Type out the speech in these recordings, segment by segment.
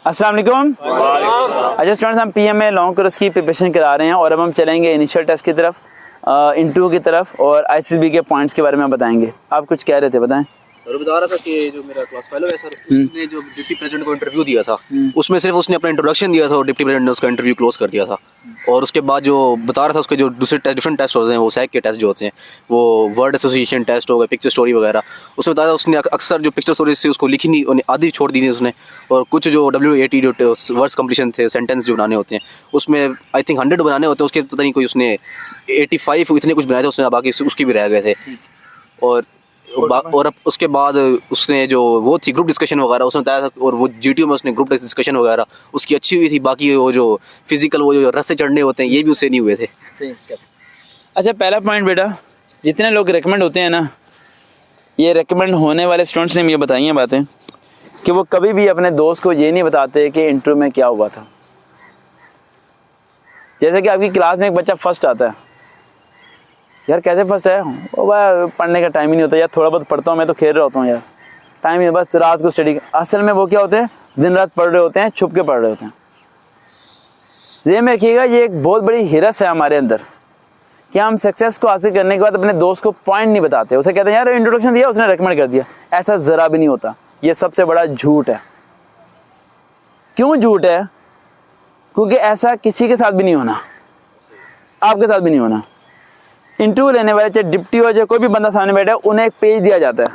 अस्सलाम वालेकुम। अच्छा स्टूडेंट्स, हम पीएमए लॉन्ग कोर्स की प्रिपरेशन करा रहे हैं और अब हम चलेंगे इनिशियल टेस्ट की तरफ, इंटरव्यू की तरफ और आईसीएसबी के पॉइंट्स के बारे में बताएंगे। आप कुछ कह रहे थे, बताएं। सर बता रहा था कि जो मेरा क्लास फेलो है सर, उसने जो डिप्टी प्रेसिडेंट को इंटरव्यू दिया था उसमें सिर्फ उसने अपना इंट्रोडक्शन दिया था और डिप्टी प्रेसिडेंट ने उसका इंटरव्यू क्लोज कर दिया था। और उसके बाद जो बता रहा था उसके जो दूसरे डिफरेंट टेस्ट होते हैं, वो सैक के टेस्ट जो होते हैं, वो वर्ड एसोसिएशन टेस्ट हो गए, पिक्चर स्टोरी वगैरह, उसमें बताया उसने अक्सर जो पिक्चर स्टोरी से उसको लिखी नहीं, आधी छोड़ दी थी उसने। और कुछ जो WAT जो वर्ड्स कंप्लीशन थे, सेंटेंस जो बनाने होते हैं, उसमें आई थिंक 100 बनाने होते हैं, उसके पता नहीं कोई उसने 85 इतने कुछ बनाए थे उसने, बाकी उसकी भी रह गए थे। और अब उसके बाद उसने जो वो थी ग्रुप डिस्कशन वगैरह उसने बताया था, और वो GTO में उसने ग्रुप डिस्कशन वगैरह उसकी अच्छी हुई थी। बाकी वो जो फिजिकल वो जो रस्से चढ़ने होते हैं, ये भी उससे नहीं हुए थे। अच्छा, पहला पॉइंट बेटा, जितने लोग रिकमेंड होते हैं ना, ये रिकमेंड होने वाले स्टूडेंट्स ने मुझे बताई हैं बातें कि वो कभी भी अपने दोस्त को ये नहीं बताते कि इंटरव्यू में क्या हुआ था। जैसे कि आपकी क्लास में एक बच्चा फर्स्ट आता है, यार कैसे फर्स्ट है, वो भाई पढ़ने का टाइम ही नहीं होता, यार थोड़ा बहुत पढ़ता हूँ, मैं तो खेल रहा होता हूँ, यार टाइम नहीं, बस रात को स्टडी। असल में वो क्या होते हैं, दिन रात पढ़ रहे होते हैं, छुप के पढ़ रहे होते हैं। ये में रखिएगा, ये एक बहुत बड़ी हिरस है हमारे अंदर कि हम सक्सेस को हासिल करने के बाद अपने दोस्त को पॉइंट नहीं बताते। उसे कहते हैं यार इंट्रोडक्शन दिया, उसने रेकमेंड कर दिया। ऐसा ज़रा भी नहीं होता, ये सबसे बड़ा झूठ है। क्यों झूठ है? क्योंकि ऐसा किसी के साथ भी नहीं होना, आपके साथ भी नहीं होना। इंटरव्यू लेने वाले चाहे डिप्टी हो, चाहे कोई भी बंदा सामने बैठा है, उन्हें एक पेज दिया जाता है।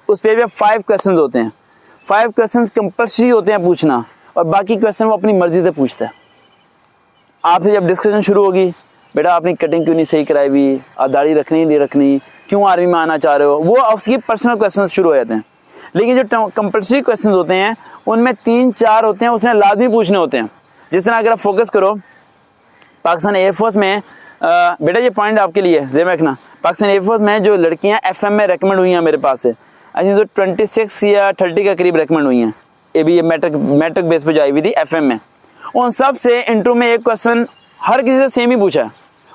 उस पेज पे 5 क्वेश्चन होते हैं। 5 क्वेश्चन कंपल्सरी होते हैं पूछना, और बाकी क्वेश्चन वो अपनी मर्जी से पूछता है। आपसे जब डिस्कशन शुरू होगी, बेटा आपने कटिंग क्यों नहीं सही कराई हुई, आप दाढ़ी रखनी नहीं रखनी, क्यों आर्मी में आना चाह रहे हो, वो उसकी पर्सनल क्वेश्चन शुरू हो जाते हैं। लेकिन जो कंपल्सरी क्वेश्चन होते हैं उनमें 3-4 होते हैं, उसने लाजमी पूछने होते हैं। जिस तरह अगर आप फोकस करो, पाकिस्तान एयरफोर्स में बेटा ये पॉइंट आपके लिए ज़ेब रखना, पाकिस्तान एयरफोर्स में जो लड़कियां FM में रेकमेंड हुई हैं मेरे पास से, आई थिंक तो 26 या 30 के करीब रेकमेंड हुई हैं। ये भी ये मैट्रिक बेस पे जो आई हुई थी FM में, उन सब से इंटरव्यू में एक क्वेश्चन हर किसी से सेम ही पूछा है।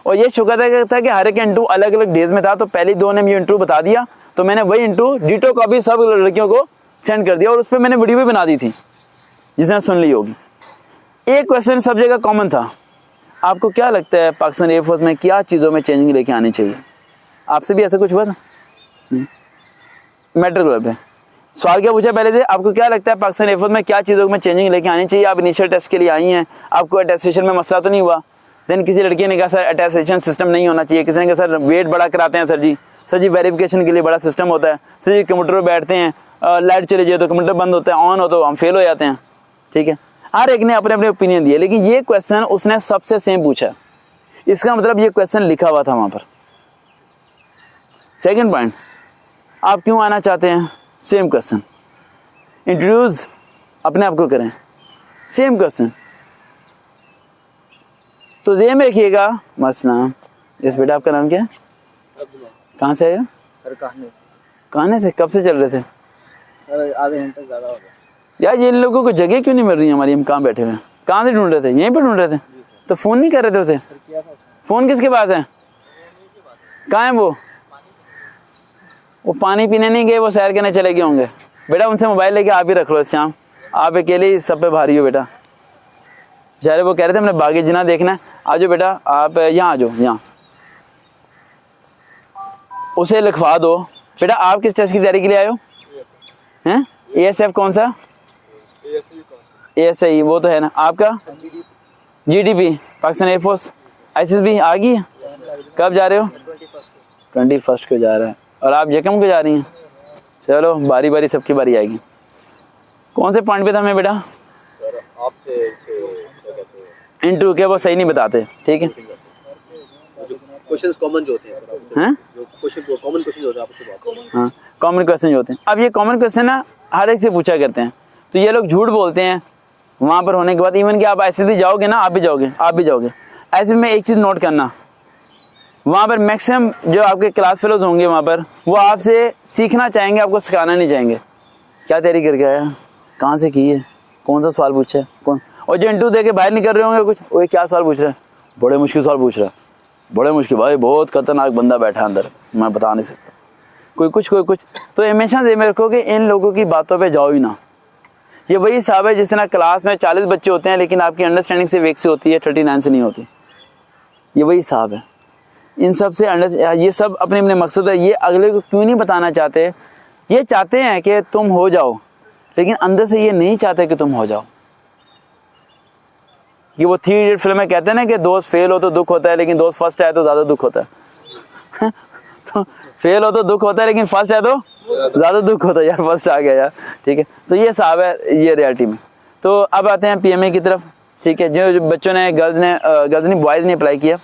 और ये शुक्र था कि हर एक इंटरव्यू अलग अलग डेज में था, तो पहले 2 ने मुझे इंटरव्यू बता दिया, तो मैंने वही इंटरव्यू डिटो कॉपी सब लड़कियों को सेंड कर दिया, और उस पर मैंने वीडियो भी बना दी थी, जिसने सुन ली होगी। एक क्वेश्चन सब जगह कॉमन था। आपको क्या लगता है पाकिस्तान एयरफोर्स में क्या चीज़ों में चेंजिंग लेके आनी चाहिए? आपसे भी ऐसा कुछ हुआ था? मैट्रिक लेवल पे सवाल क्या पूछा पहले से, आपको क्या लगता है पाकिस्तान एयरफोर्स में क्या चीज़ों में चेंजिंग लेके आनी चाहिए? आप इनिशियल टेस्ट के लिए आई हैं, आपको अटेस्टेशन में मसला तो नहीं हुआ? देन किसी लड़की ने कहा सर अटेस्टेशन सिस्टम नहीं होना चाहिए, किसी ने कहा सर वेट बड़ा कराते हैं सर जी वेरिफिकेशन के लिए बड़ा सिस्टम होता है, सर जी कंप्यूटर पर बैठते हैं, लाइट चली जाए तो कंप्यूटर बंद होता है, ऑन हो तो हम फेल हो जाते हैं। ठीक है, हर एक ने अपने अपने ओपिनियन दिए, लेकिन ये क्वेश्चन उसने सबसे सेम पूछा। इसका मतलब ये क्वेश्चन लिखा हुआ था वहाँ पर। सेकंड पॉइंट, आप क्यों आना चाहते हैं? Same question. इंट्रोड्यूस अपने आप को करें, सेम क्वेश्चन। तो ये में रखिएगा मसला। इस बेटा आपका नाम क्या है? कहाँ से आया सर? कहने से। कब से चल रहे थे सर? आधे घंटे ज़्यादा हो गया यार। ये इन लोगों को जगह क्यों नहीं मिल रही है हमारी? हम कहाँ बैठे हुए हैं? कहाँ से ढूंढ रहे थे? यहीं पर ढूंढ रहे थे, तो फ़ोन नहीं कर रहे थे उसे? फ़ोन किसके पास है? कहाँ है वो पानी पीने नहीं गए, वो सैर करने चले गए होंगे। बेटा उनसे मोबाइल लेके आप ही रख लो इस शाम, आप अकेले ही सब पे भारी हो बेटा। बेचारे वो कह रहे थे हमने बागी जिना देखना है। आ जाओ बेटा, आप यहाँ आ जाओ, यहाँ उसे लिखवा दो। बेटा आप किस टेस्ट की तैयारी के लिए आए हो? हैं? ASF कौन सा? ASI वो तो है ना। आपका GDP पाकिस्तान एयरफोर्स ICSB आ गई है? कब जा रहे हो? 21 को जा रहा है। और आप यकम को जा रही हैं? चलो बारी बारी सबकी बारी आएगी। कौन से पॉइंट पे था हमें बेटा? इंटरव्यू के वो सही नहीं बताते। ठीक है, क्वेश्चंस कॉमन जो होते हैं, जो क्वेश्चन कॉमन क्वेश्चन होते हैं आपको, हाँ कॉमन क्वेश्चन जो होते हैं। अब ये कॉमन क्वेश्चन ना हर एक से पूछा करते हैं, तो ये लोग झूठ बोलते हैं वहाँ पर होने के बाद। इवन कि आप ICSB जाओगे ना, आप भी जाओगे ICSB में एक चीज़ नोट करना, वहाँ पर मैक्सिमम जो आपके क्लास फेलोज होंगे वहाँ पर, वो आपसे सीखना चाहेंगे, आपको सिखाना नहीं चाहेंगे। क्या तैयारी करके आया, कहाँ से की है, कौन सा सवाल पूछा है, कौन। और जो इंटरव्यू दे के बाहर निकल रहे होंगे कुछ, वो क्या सवाल पूछ रहा है, बड़े मुश्किल सवाल पूछ रहा है, बड़े मुश्किल भाई, बहुत खतरनाक बंदा बैठा अंदर, मैं बता नहीं सकता। कोई कुछ। तो हमेशा ध्यान में रखो कि इन लोगों की बातों पे जाओ ही ना। ये वही साहब है जिस तरह क्लास में 40 बच्चे होते हैं लेकिन आपकी अंडरस्टैंडिंग सिर्फ 1 से होती है, 39 से नहीं होती। ये वही साहब है। इन सब से ये सब अपने अपने मकसद है। ये अगले को क्यों नहीं बताना चाहते? ये चाहते हैं कि तुम हो जाओ, लेकिन अंदर से ये नहीं चाहते कि तुम हो जाओ। कि वो 3 इडियट फिल्म में कहते हैं ना कि दोस्त फेल हो तो दुख होता है, लेकिन दोस्त फर्स्ट आए तो ज़्यादा दुख होता है। तो फेल हो तो दुख होता है, लेकिन फर्स्ट आए तो ज़्यादा दुख होता है। यार फर्स्ट आ गया यार, ठीक है। तो ये साहब है ये रियलिटी में। तो अब आते हैं PMA की तरफ, ठीक है। जो बच्चों ने गर्ल्स ने बॉयज़ ने अप्लाई किया।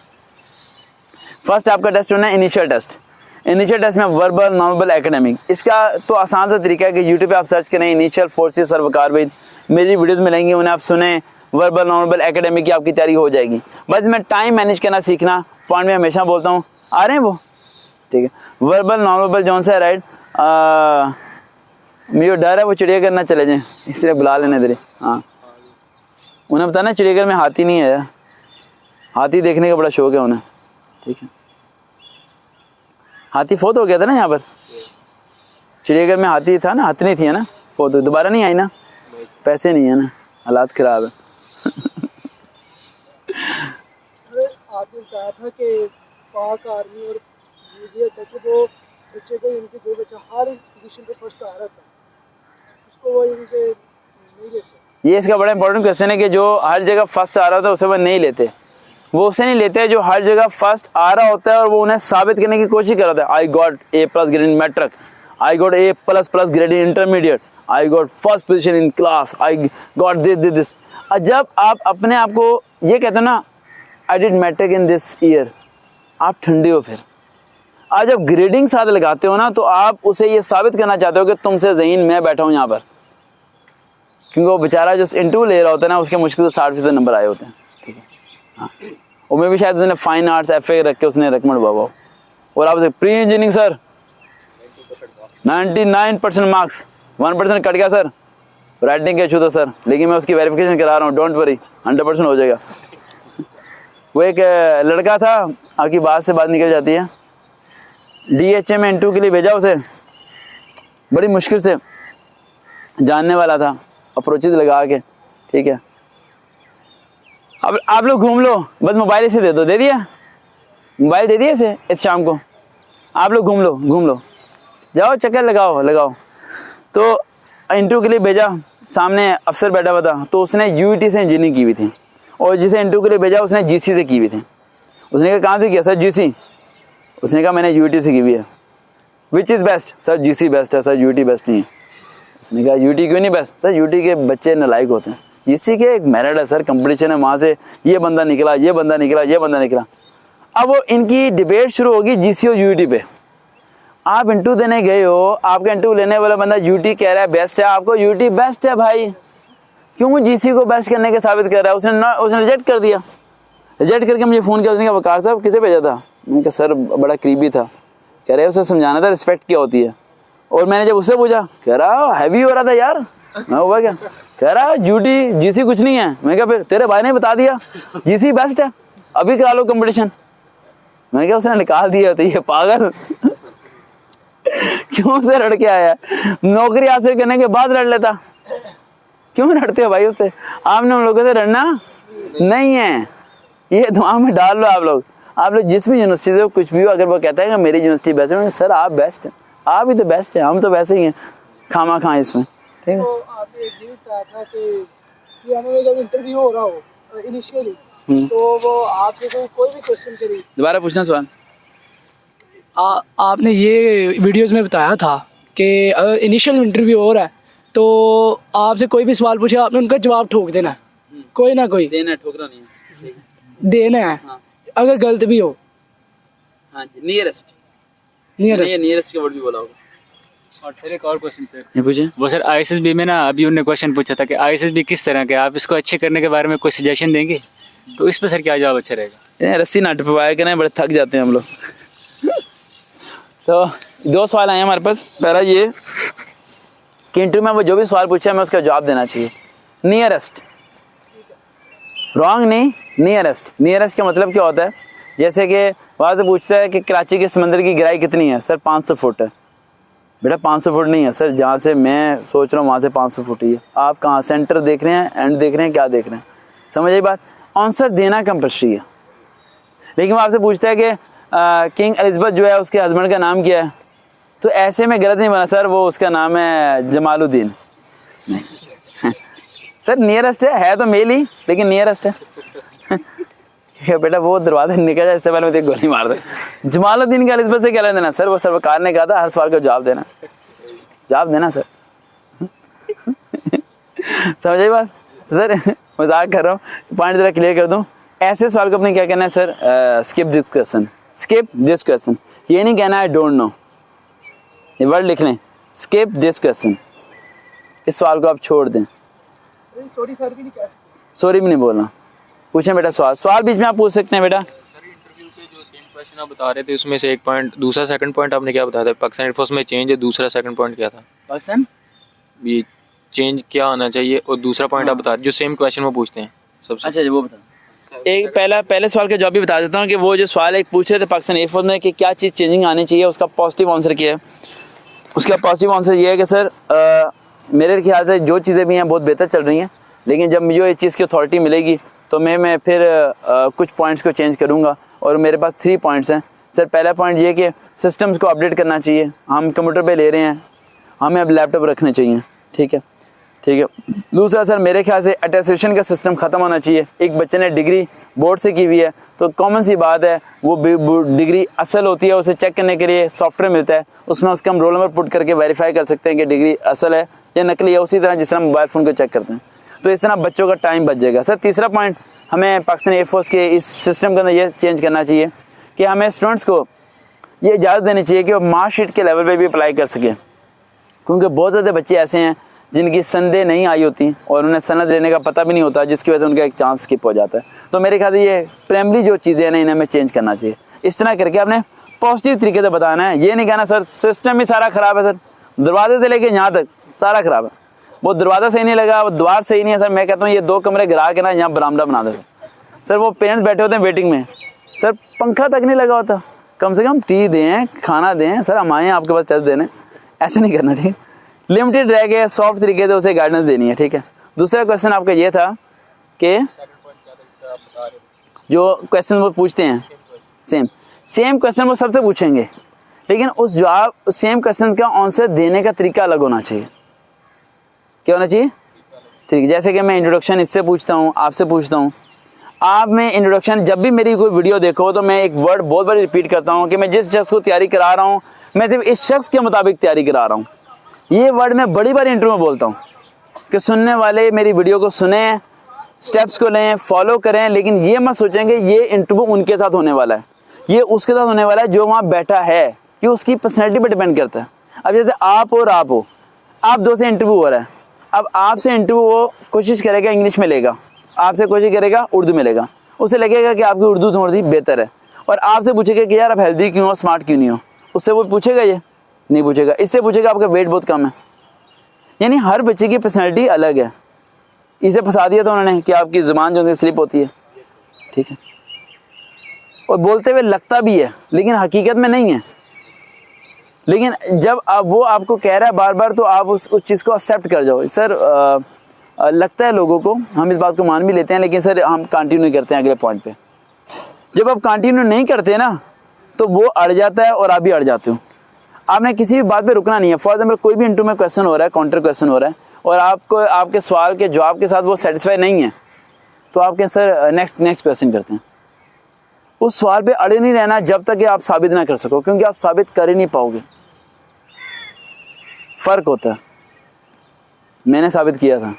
फर्स्ट आपका टेस्ट होना है इनिशियल टेस्ट। इनिशियल टेस्ट में वर्बल, नॉन वर्बल, एकेडमिक। इसका तो आसान सा तरीका है कि यूट्यूब पे आप सर्च करें इनिशियल फोर्सेस सर वकार भाई, मेरी वीडियोस मिलेंगी, उन्हें आप सुने। वर्बल, नॉन वर्बल, एकेडमिक की आपकी तैयारी हो जाएगी। बस मैं टाइम मैनेज करना सीखना, पॉइंट में हमेशा बोलता हूँ, आ रहे हैं वो, ठीक है। वर्बल, नॉन वर्बल जौन सा है राइट, मुझे डर है वो चिड़ियाघर ना चले जाएं, इसलिए बुला लेने दे। हाँ, उन्हें बताना चिड़ियाघर में हाथी नहीं है, हाथी देखने का बड़ा शौक है उन्हें, ठीक है। हाथी फोत हो गया था ना यहाँ पर, चिड़ियाघर में हाथी था ना, हथनी थी है ना, फोत दोबारा नहीं आई ना, पैसे नहीं है ना, हालात खराब है। सर आपने कहा था कि पाक आर्मी और मीडिया तक वो बच्चे को इनके जो बच्चा हर पोजीशन पे फर्स्ट आ रहा था उसको वो इनके नहीं लेते। ये इसका बड़ा इंपॉर्टेंट क्वेश्चन है कि जो हर जगह फर्स्ट आ रहा होता है उसे वो नहीं लेते। वो उसे नहीं लेते जो हर जगह फर्स्ट आ रहा होता है और वो उन्हें साबित करने की कोशिश कर रहा था। I got A+ grade in matric, I got A++ grade in intermediate, I got first position in class, I got this. और जब आप अपने आप को ये कहते हो ना I did matric in this year, आप ठंडे हो। फिर आज जब ग्रेडिंग साथ लगाते हो ना तो आप उसे ये साबित करना चाहते हो कि तुमसे ज़हीन मैं बैठा हूँ यहाँ पर, क्योंकि वो बेचारा जो इंटरव्यू ले रहा होता है ना उसके मुश्किल से 60% नंबर आए होते हैं, ठीक है। हाँ, और मैं भी शायद उसने फाइन आर्ट्स FA रख के उसने रिकमेंड हुआ हो, और आप pre engineering sir 99% marks, 1% cut गया सर, राइटिंग का इशू था सर, लेकिन मैं उसकी वेरिफिकेशन करा रहा हूँ, डोंट वरी 100% हो जाएगा। वो एक लड़का था, आपकी बात से बात निकल जाती है, DHA में इंटरव्यू के लिए भेजा उसे, बड़ी मुश्किल से, जानने वाला था, अप्रोचेज लगा के, ठीक है। अब आप लोग घूम लो, बस मोबाइल इसे दे दो, दे दिया मोबाइल, दे दिया इसे इस शाम को, आप लोग घूम लो, जाओ चक्कर लगाओ। तो इंटरव्यू के लिए भेजा, सामने अफसर बैठा हुआ था, तो उसने UET से इंजीनियरिंग की हुई थी, और जिसे इंटरव्यू के लिए भेजा उसने GC से की हुई थी। उसने कहा कहाँ से किया सर? GC। उसने कहा मैंने UET से की हुई है। Which is best? Sir GC best है सर, UET बेस्ट नहीं है। उसने कहा UET क्यों नहीं बेस्ट? सर UET के बच्चे नालायक होते हैं, GC के एक मेरिट है सर, कंपटीशन है, वहाँ से ये बंदा निकला। अब वो इनकी डिबेट शुरू होगी GC और UET पे। आप इंटरव्यू देने गए हो, आपका इंटरव्यू लेने वाला बंदा UET कह रहा है बेस्ट है, आपको UET बेस्ट है भाई, क्यों GC को बेस्ट करने के साबित कर रहा है? उसने रिजेक्ट कर दिया। रिजेक्ट करके मुझे फ़ोन किया, उसने कहा वकार साहब किसे भेजा था? मैंने कहा सर बड़ा करीबी था, कह रहे उसे समझाना था रिस्पेक्ट क्या होती है। और मैंने जब उससे पूछा, कह रहा हैवी हो रहा था यार। मैं हुआ क्या? कह रहा UET GC कुछ नहीं है। मैं कहा फिर तेरे भाई ने बता दिया GC बेस्ट है, अभी करा लो कंपटीशन। मैंने कहा उसने निकाल दिया, तो ये पागल क्यों से लड़ के आया? नौकरी हासिल करने के बाद लड़ लेता, क्यों लड़ते हो भाई उससे? आपने उन लोगों से लड़ना नहीं है, ये दिमाग में डाल लो। आप लोग जिस भी यूनिवर्सिटी से कुछ भी हो, अगर वो कहता है कि मेरी यूनिवर्सिटी बेस्ट है, सर आप बेस्ट हैं, आप ही तो बेस्ट हैं, हम तो वैसे ही हैं खामा खां इसमें, ठीक है। तो आपने एक भी कहा था कि हमें जब इंटरव्यू हो रहा हो इनिशियली, तो वो आपसे कोई भी क्वेश्चन करी, दोबारा पूछना सवाल। आपने ये वीडियोस में बताया था कि इनिशियल इंटरव्यू हो रहा है तो आपसे कोई भी सवाल पूछे आपने उनका जवाब ठोक देना, कोई ना कोई देना है, ठोकरा नहीं है, देना है। हाँ। अगर गलत भी हो, हाँ जी, नियरेस्ट के वर्ड भी बोला होगा। और सर एक और क्वेश्चन सर, ये पूछे वो सर ISSB में ना अभी उन्होंने क्वेश्चन पूछा था कि ISSB किस तरह के, आप इसको अच्छे करने के बारे में कोई सजेशन देंगे? तो इस पर सर क्या जवाब अच्छा रहेगा? रस्सी नाट पवाया करें, बड़े थक जाते हैं हम लोग। तो 2 सवाल आए हमारे पास। पहला ये कि इंटरव्यू में वो जो भी सवाल पूछा हमें उसका जवाब देना चाहिए। नियरेस्ट, रॉन्ग नहीं, नियरेस्ट का मतलब क्या होता है? जैसे कि वहाँ से पूछता है कि कराची के समंदर की गहराई कितनी है? सर 500 फुट है। बेटा 500 फुट नहीं है सर, जहाँ से मैं सोच रहा हूँ वहाँ से 500 फुट ही है। आप कहाँ सेंटर देख रहे हैं, एंड देख रहे हैं, क्या देख रहे हैं? समझ आई बात? आंसर देना कंपल्सरी है। लेकिन वो आपसे पूछता है कि किंग एलिज़ाबेथ जो है उसके हस्बैंड का नाम क्या है, तो ऐसे में गलत नहीं बना सर, वो उसका नाम है जमालुद्दीन। नहीं सर, नियरेस्ट है तो मेल ही, लेकिन नियरेस्ट है। बेटा वो दरवाजे निकल जाए इससे पहले मैं तेरी गोली मार दे। जमालुद्दीन का एलिज़ाबेथ से क्या लेना देना सर? वो सरकार ने कहा था हर सवाल का जवाब देना सर। समझ आई बात? सर मजाक कर रहा हूँ, पॉइंट जरा क्लियर कर दूँ। ऐसे सवाल को अपने क्या कहना है सर? Skip this question. ये नहीं कहना है डोंट नो, ये वर्ड लिख लें, स्किप दिस क्वेश्चन। इस सवाल को आप छोड़ दें। सॉरी सर भी नहीं कह सकते। सॉरी भी नहीं बोलना। पूछें बेटा सवाल बीच में आप पूछ सकते हैं बेटा। सर इंटरव्यू पे जो सेम क्वेश्चन आप बता रहे थे उसमें से एक पॉइंट, दूसरा सेकंड पॉइंट आपने क्या बताया था? पाकिस्तान एयरफोर्स में चेंज है, दूसरा सेकंड पॉइंट क्या था? पाकिस्तान ये चेंज क्या होना चाहिए, और दूसरा पॉइंट आप बता रहे जो सेम क्वेश्चन वो पूछते हैं सबसे। अच्छा वो बता। एक पहले सवाल का जवाब भी बता देता हूँ कि वो जो सवाल एक पूछ रहे थे पाकिस्तान एयरफोर्स में कि क्या चीज़ चेंजिंग आनी चाहिए, उसका पॉजिटिव आंसर क्या है? उसका पॉजिटिव आंसर ये है कि सर मेरे ख्याल से जो चीज़ें भी हैं बहुत बेहतर चल रही हैं, लेकिन जब मुझे इस चीज़ की अथॉरिटी मिलेगी तो मैं फिर कुछ पॉइंट्स को चेंज करूँगा। और मेरे पास 3 पॉइंट्स हैं सर। पहला पॉइंट ये कि सिस्टम्स को अपडेट करना चाहिए। हम कंप्यूटर पे ले रहे हैं, हमें अब लैपटॉप रखने चाहिए। ठीक है। दूसरा सर मेरे ख्याल से अटेस्टेशन का सिस्टम ख़त्म होना चाहिए। एक बच्चे ने डिग्री बोर्ड से की हुई है तो कॉमन सी बात है वो डिग्री असल होती है, उसे चेक करने के लिए सॉफ्टवेयर मिलता है, उसमें उसका हम रोल नंबर पुट करके वेरीफाई कर सकते हैं कि डिग्री असल है या नकली है, उसी तरह जिस तरह मोबाइल फ़ोन को चेक करते हैं। तो इस तरह बच्चों का टाइम बच जाएगा। सर तीसरा पॉइंट, हमें पाकिस्तान एयरफोर्स के इस सिस्टम के अंदर ये चेंज करना चाहिए कि हमें स्टूडेंट्स को ये इजाज़त देनी चाहिए कि वो मार्कशीट के लेवल पे भी अप्लाई कर सकें, क्योंकि बहुत ज़्यादा बच्चे ऐसे हैं जिनकी संदेह नहीं आई होती और उन्हें सनद लेने का पता भी नहीं होता, जिसकी वजह से उनका एक चांस स्किप हो जाता है। तो मेरे ख्याल से ये प्राइमरी जो चीज़ें हैं ना, इन्हें हमें चेंज करना चाहिए। इस तरह करके आपने पॉजिटिव तरीके से बताना है। ये नहीं कहना सर सिस्टम ही सारा ख़राब है, सर दरवाजे से लेके यहाँ तक सारा ख़राब है, वो दरवाज़ा सही नहीं लगा, वो द्वार सही नहीं है। सर मैं कहता हूँ ये 2 कमरे गिरा के ना यहाँ बरामदा बना दे सर। वो पेरेंट्स बैठे होते हैं वेटिंग में, सर पंखा तक नहीं लगा होता, कम से कम टी दें, खाना दें, सर हम आए आपके पास टेस्ट देने, ऐसे नहीं करना। ठीक, लिमिटेड रह गए, सॉफ्ट तरीके से उसे गाइडेंस देनी है। ठीक है। दूसरा क्वेश्चन आपका ये था कि जो क्वेश्चन वो पूछते हैं सेम क्वेश्चन वो सबसे पूछेंगे, लेकिन उस जवाब सेम क्वेश्चन का आंसर देने का तरीका अलग होना चाहिए। क्या होना चाहिए? तरीका। जैसे कि मैं इंट्रोडक्शन इससे पूछता हूँ, आपसे पूछता हूँ, आप में इंट्रोडक्शन जब भी मेरी कोई वीडियो देखो तो मैं एक वर्ड बहुत बार रिपीट करता हूँ कि मैं जिस शख्स को तैयारी करा रहा हूँ मैं सिर्फ इस शख्स के मुताबिक तैयारी करा रहा हूँ। ये वर्ड मैं बड़ी बार इंटरव्यू में बोलता हूँ कि सुनने वाले मेरी वीडियो को सुने, स्टेप्स को लें, फॉलो करें, लेकिन ये मत सोचेंगे ये इंटरव्यू उनके साथ होने वाला है, ये उसके साथ होने वाला है जो वहाँ बैठा है। ये उसकी पर्सनैलिटी पर डिपेंड करता है। अब जैसे आप हो, आप 2 से इंटरव्यू हो रहा है, अब आपसे इंटरव्यू वो कोशिश करेगा इंग्लिश में लेगा, आपसे कोशिश करेगा उर्दू में लेगा, उसे लगेगा कि आपकी उर्दू थोड़ी बेहतर है, और आपसे पूछेगा कि यार आप हेल्दी क्यों हो, स्मार्ट क्यों नहीं हो, उससे वो पूछेगा? ये नहीं पूछेगा। इससे पूछेगा आपका वेट बहुत कम है। यानी हर बच्चे की पर्सनैलिटी अलग है। इसे फंसा दिया था उन्होंने कि आपकी ज़ुबान जो है स्लिप होती है। ठीक है, और बोलते हुए लगता भी है लेकिन हकीकत में नहीं है। लेकिन जब वो आपको कह रहा है बार बार तो आप उस चीज़ को एक्सेप्ट कर जाओ। सर लगता है लोगों को, हम इस बात को मान भी लेते हैं, लेकिन सर हम कंटिन्यू करते हैं अगले पॉइंट पे। जब आप कंटिन्यू नहीं करते ना तो वो अड़ जाता है और आप भी अड़ जाते हो। आपने किसी भी बात पे रुकना नहीं है। फॉर एग्जाम्पल कोई भी इंटरव्यू में क्वेश्चन हो रहा है, काउंटर क्वेश्चन हो रहा है, और आपको आपके सवाल के जवाब के साथ वो सेटिस्फाई नहीं है, तो आप क्या सर नेक्स्ट क्वेश्चन करते हैं। उस सवाल पे अड़े नहीं रहना जब तक कि आप साबित ना कर सको, क्योंकि आप साबित कर ही नहीं पाओगे। फ़र्क होता है। मैंने साबित किया था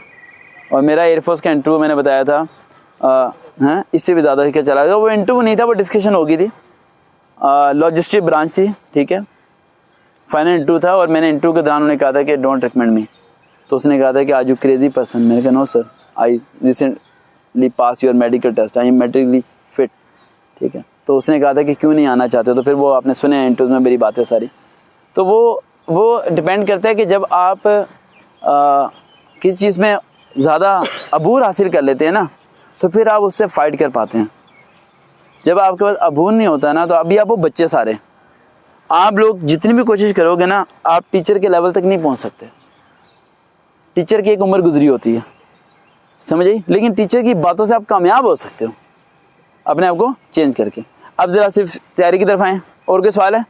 और मेरा एयरफोर्स का इंटरव्यू मैंने बताया था इससे भी ज़्यादा क्या चला गया। वो इंटरव्यू नहीं था, वो डिस्कशन हो गई थी, लॉजिस्टिक ब्रांच थी। ठीक है, फाइनल इंटरव्यू था और मैंने इंटरव्यू के दौरान उन्हें कहा था कि डोंट रिकमेंड मी। तो उसने कहा था कि आज यू क्रेजी पर्सन। मैंने कहा no sir, I recently pass your medical test, I am medically fit. ठीक है, तो उसने कहा था कि क्यों नहीं आना चाहते। तो फिर वो आपने सुने इंटरव्यू में मेरी बातें सारी। तो वो डिपेंड करता है कि जब आप किसी चीज़ में ज़्यादा अबूर हासिल कर लेते हैं ना तो फिर आप उससे फ़ाइट कर पाते हैं। जब आपके पास अबूर नहीं होता ना तो अभी आप वो बच्चे सारे, आप लोग जितनी भी कोशिश करोगे ना, आप टीचर के लेवल तक नहीं पहुंच सकते। टीचर की एक उम्र गुजरी होती है, समझिए, लेकिन टीचर की बातों से आप कामयाब हो सकते हो अपने आप को चेंज करके। अब ज़रा सिर्फ तैयारी की तरफ आएँ। और कोई सवाल है?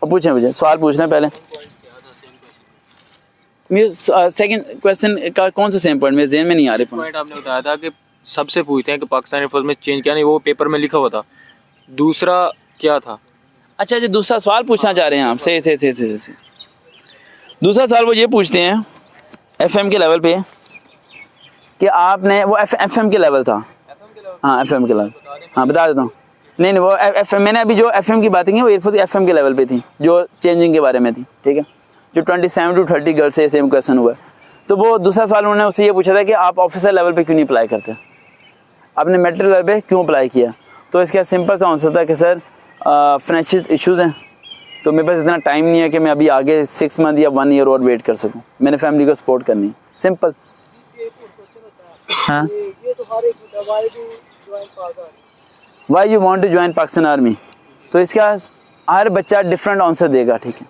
और पूछें, मुझे सवाल पूछना है पहले। मेरे सेकंड क्वेश्चन का कौन सा सेम पॉइंट मेरे ज़हन में नहीं आ रहे पॉइंट आपने बताया था कि सबसे पूछते हैं कि पाकिस्तान एयरफोर्स में चेंज क्या नहीं, वो पेपर में लिखा हुआ था। दूसरा क्या था? अच्छा जी, दूसरा सवाल पूछना चाह रहे हैं आप? सही। दूसरा सवाल वो ये पूछते हैं FM के लेवल पे कि आपने वो FM के लेवल था। हाँ, FM के लेवल, हाँ बता देता हूँ। नहीं वो FM, मैंने अभी जो FM की बातें की वो एयरफोर्स FM के लेवल पे थी, जो चेंजिंग के बारे में थी, ठीक है, जो 27 to 30 गर्ल्स से सेम क्वेश्चन हुआ। तो वो दूसरा सवाल उन्होंने उससे ये पूछा था कि आप ऑफिसर लेवल पे क्यों नहीं अप्लाई करते, आपने मेट्रिक लेवल पे क्यों अप्लाई किया। तो इसका सिंपल सा आंसर था कि सर फाइनेंशियल इश्यूज़ हैं, तो मेरे पास इतना टाइम नहीं है कि मैं अभी आगे 6 मंथ या 1 ईयर और वेट कर सकूं, मैंने फैमिली को सपोर्ट करनी है, सिंपल। एक और क्वेश्चन होता है, हाँ, ये तो हर एक होता है, why you want to join Pakistan army. तो इसका हर बच्चा डिफरेंट आंसर देगा, ठीक है।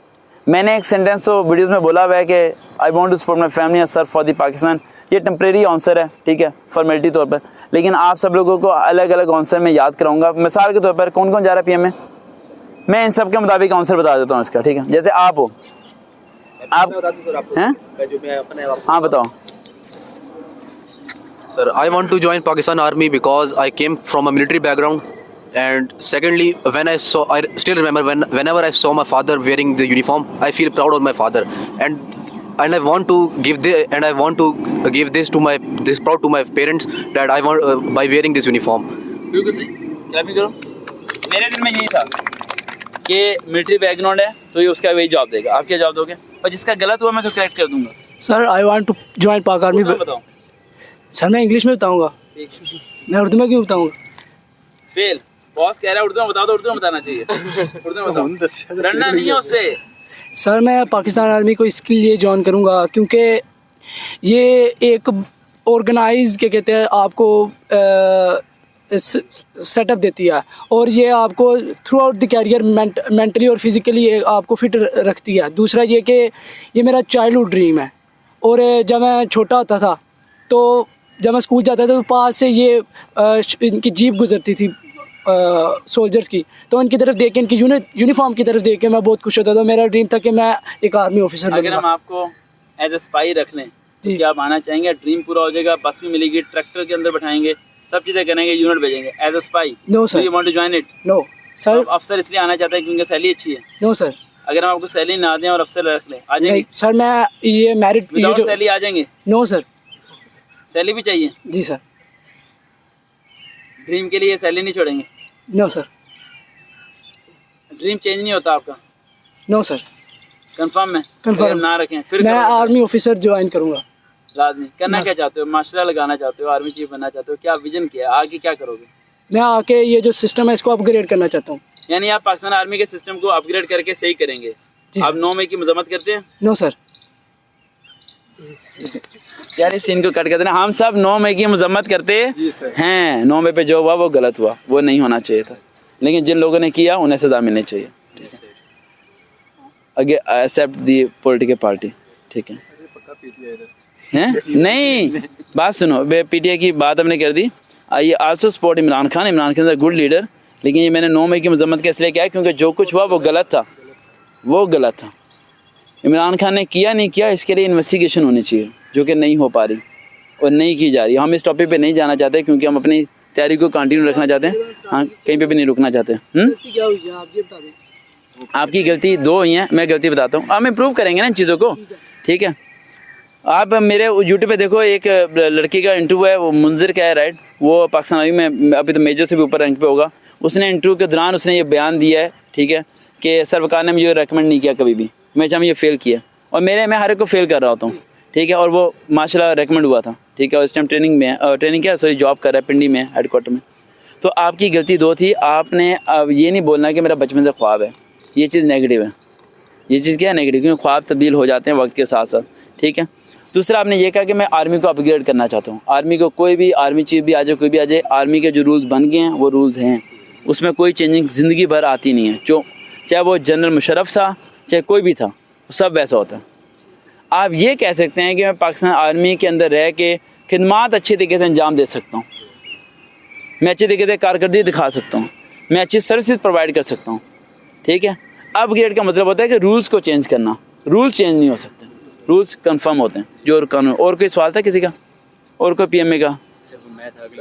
मैंने एक सेंटेंस तो वीडियोस में बोला हुआ है कि I want to support my family and serve for the Pakistan. ये टेम्प्रेरी आंसर है, ठीक है, फॉर्मेलिटी तौर पर, लेकिन आप सब लोगों को अलग अलग आंसर में याद कराऊंगा। मिसाल के तौर पर कौन कौन जा रहा है PM में, मैं इन सब के मुताबिक आंसर बता देता हूँ इसका, ठीक है। जैसे आप हो, आप हैं, हाँ बताओ। Sir, I want to join Pakistan Army because I came from a military background, and secondly, I still remember whenever I saw my father wearing the uniform, I feel proud of my father, and I want to give this proud to my parents that I want by wearing this uniform. बिल्कुल सही, clapping करो। मेरे दिल में यही था कि military background है तो ये उसका वही जवाब देगा। आप क्या जवाब दोगे? और जिसका गलत हुआ मैं तो करेक्ट कर दूंगा। Sir I want to join Pak army. बताओ सर मैं इंग्लिश में बताऊंगा, मैं उर्दू में क्यों बताऊंगा? फेल। बॉस कह रहा है उर्दू में बता दो, उर्दू में बताना चाहिए, उर्दू में बताओ, लड़ना नहीं है उससे। सर मैं पाकिस्तान आर्मी को इसके लिए ज्वाइन करूंगा क्योंकि ये एक ऑर्गेनाइज क्या कहते हैं आपको सेटअप देती है, और ये आपको throughout the career mentally और फिज़िकली आपको फिट रखती है। दूसरा ये कि ये मेरा चाइल्डहुड ड्रीम है, और जब मैं छोटा होता था तो जब मैं स्कूल जाता था तो पास से ये इनकी जीप गुजरती थी सोल्जर्स की, तो इनकी तरफ देख के, इनकी यूनिफॉर्म की तरफ देख के मैं बहुत खुश होता था। मेरा ड्रीम था कि मैं एक आर्मी ऑफिसर अगर हम आपको एज ए स्पाई रख लें तो क्या आप आना चाहेंगे? ड्रीम पूरा हो जाएगा, बस भी मिलेगी, ट्रैक्टर के अंदर बैठाएंगे, सब चीज़ें करेंगे, यूनिट भेजेंगे as a spy. No sir. You want to join it? No sir. अफसर इसलिए आना चाहता है क्योंकि सैलरी अच्छी है? No sir. अगर हम आपको सैलरी ना दें और अफसर रख लें, आ जाएंगे? सर मैं ये मैरिट विदाउट सैलरी आ जाएंगे? No sir. सैलरी भी चाहिए? जी सर। ड्रीम के लिए सैलरी नहीं छोड़ेंगे? No sir. ड्रीम चेंज नहीं होता आपका? No sir. कंफर्म है? कंफर्म। अगर ना रखें फिर मैं आर्मी ऑफिसर ज्वाइन करूंगा। लाजमी करना क्या चाहते हो? मार्शल लगाना चाहते हो? आर्मी चीफ बनना चाहते हो? क्या विजन क्या है? आगे क्या करोगे? मैं आके ये जो सिस्टम है इसको अपग्रेड करना चाहता हूँ। यानी आप पाकिस्तान आर्मी के सिस्टम को अपग्रेड करके सही करेंगे? आप 9 मई की मजम्मत करते हैं? No sir. यार इस सीन को कट करते हैं। हम सब 9 मई की मजम्मत करते हैं। 9 मई पे जो हुआ वो गलत हुआ, वो नहीं होना चाहिए था, लेकिन जिन लोगों ने किया उन्हें सजा मिलनी चाहिए, ठीक है। अगे एक्सेप्ट दी पॉलिटिकल पार्टी, ठीक है। हैं? नहीं, बात सुनो, PTI की बात हमने कर दी। ये also support Imran Khan is a good leader, लेकिन ये मैंने 9 मई की मजम्मत का इसलिए किया क्योंकि जो कुछ हुआ वो गलत था, वो गलत था। इमरान खान ने किया नहीं किया इसके लिए इन्वेस्टिगेशन होनी चाहिए, जो कि नहीं हो पा रही और नहीं की जा रही। हम इस टॉपिक पे नहीं जाना चाहते क्योंकि हम अपनी तैयारी को कंटिन्यू रखना चाहते हैं। हाँ, कहीं पे भी नहीं रुकना चाहते। क्या हुई है आप ये बता दें। आपकी गलती 2 हुई हैं, मैं गलती बताता हूँ। हम इम्प्रूव करेंगे ना इन चीज़ों को, ठीक है। आप मेरे यूट्यूब पे देखो, एक लड़की का इंटरव्यू है, वो मुंजिर का है, राइट। वो पाकिस्तान आर्मी में अभी तो मेजर से भी ऊपर रैंक पे होगा। उसने इंटरव्यू के दौरान उसने ये बयान दिया है, ठीक है, कि सरवकार ने मुझे रेकमेंड नहीं किया कभी भी, हमेशा मैं ये फेल किया, और मैं हर एक को फेल कर रहा होता हूँ, ठीक है। और वो माशाल्लाह रेकमेंड हुआ था, ठीक है। और इस टाइम ट्रेनिंग में है, ट्रेनिंग क्या सॉरी जॉब कर रहा है पिंडी में, हेडक्वार्टर में। तो आपकी गलती 2 थी। आपने अब ये नहीं बोलना कि मेरा बचपन से ख्वाब है, ये चीज़ नेगेटिव है। ये चीज़ क्या है? नेगेटिव, क्योंकि ख्वाब तब्दील हो जाते हैं वक्त के साथ साथ, ठीक है। दूसरा आपने ये कहा कि मैं आर्मी को अपग्रेड करना चाहता हूँ। आर्मी को कोई भी आर्मी चीफ भी आ जाए, कोई भी आ जाए, आर्मी के जो रूल्स बन गए हैं वो रूल्स हैं, उसमें कोई चेंजिंग ज़िंदगी भर आती नहीं है। जो चाहे वो जनरल मुशर्रफ था, चाहे कोई भी था, सब वैसा होता है। आप ये कह सकते हैं कि मैं पाकिस्तान आर्मी के अंदर रह के खिदमात अच्छे तरीके से अंजाम दे सकता हूँ, मैं अच्छे तरीके से कारकर्दगी दिखा सकता हूँ, मैं अच्छी सर्विसेज प्रोवाइड कर सकता हूँ, ठीक है। अपग्रेड का मतलब होता है कि रूल्स को चेंज करना, रूल्स चेंज नहीं हो सकते, रूल्स कंफर्म होते हैं जो कानून। और कोई सवाल था किसी का, और कोई पीएमए का?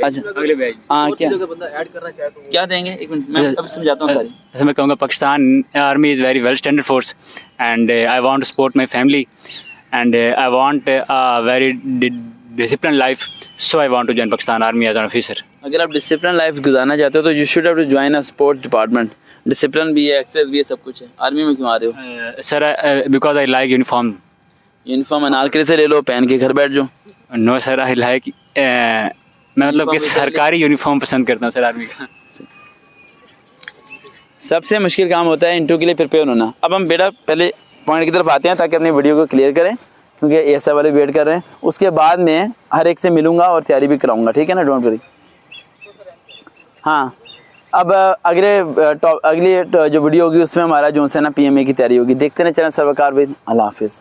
अच्छा अगले बैच हाँ, क्या अगर बंदा ऐड करना चाहे तो क्या देंगे? एक मिनट मैं अभी समझाता हूँ सारी। जैसे मैं कहूँगा Pakistan army is very well standard force and I want to support my family and I want a very discipline life, so I want to join Pakistan army as an officer. अगर आप डिसिप्लिन लाइफ गुजारना चाहते हो तो you should have to join a sports department. Discipline भी है, access भी है, सब कुछ है। आर्मी में क्यों आ रहे हो? Sir because I like uniform. Uniform Anarkali से ले लो, पहन के घर बैठ जाओ। नो सर, आई लाइक मैं मतलब कि सरकारी यूनिफॉर्म पसंद करता हूँ सर आर्मी का। सबसे मुश्किल काम होता है इंटरव्यू के लिए प्रिपेयर होना। अब हम बेटा पहले पॉइंट की तरफ आते हैं ताकि अपनी वीडियो को क्लियर करें, क्योंकि ऐसा वाले वेट कर रहे हैं। उसके बाद में हर एक से मिलूंगा और तैयारी भी कराऊंगा, ठीक है ना, डोंट वरी। हाँ, अब अगली जो वीडियो होगी उसमें हमारा जो है ना पीएमए की तैयारी होगी। देखते रहें चैनल सरवकार भाई। अल्लाह हाफिज़।